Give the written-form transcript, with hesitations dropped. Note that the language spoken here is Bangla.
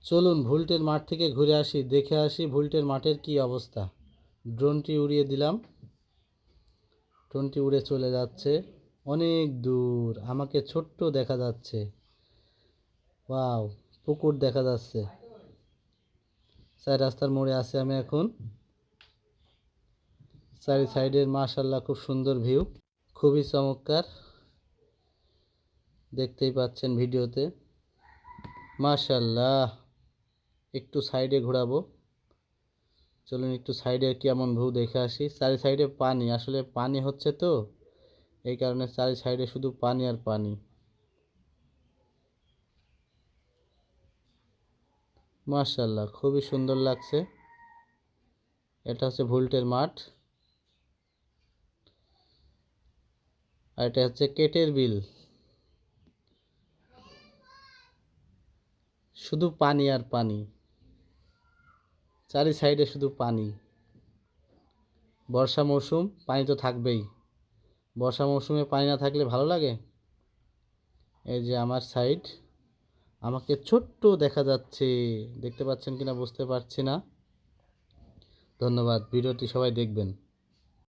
চলুন ভুলটের মাঠ থেকে ঘুরে আসি, দেখে আসি ভুলটের মাঠের কি অবস্থা। ড্রোনটি উড়িয়ে দিলাম, ড্রোনটি উড়ে চলে যাচ্ছে অনেক দূর। আমাকে ছোট্ট দেখা যাচ্ছে। ওয়াও, পুকুর দেখা যাচ্ছে। চার রাস্তার মোড়ে আছি আমি এখন। চারি সাইডের মাশাআল্লাহ খুব সুন্দর ভিউ, খুবই চমৎকার। দেখতেই পাচ্ছেন ভিডিওতে মাশাআল্লাহ। একটু সাইডে ঘোরাবো, চলুন একটু সাইডে কেমন ভিউ দেখে আসি। চারি সাইডে পানি, আসলে পানি হচ্ছে তো এই কারণে চারি সাইডে শুধু পানি আর পানি। মাশাআল্লাহ খুবই সুন্দর লাগছে। এটা হচ্ছে ভুলটের মাঠ, আর এটা হচ্ছে কেটের বিল। শুধু পানি আর পানি, চারি সাইডে শুধু পানি। বর্ষা মৌসুম, পানি তো থাকবেই। বর্ষা মৌসুমে পানি না থাকলে ভালো লাগে? এই যে আমার সাইড, আমাকে ছোট্ট দেখা যাচ্ছে। দেখতে পাচ্ছেন কিনা বুঝতে পারছি না। ধন্যবাদ, ভিডিওটি সবাই দেখবেন।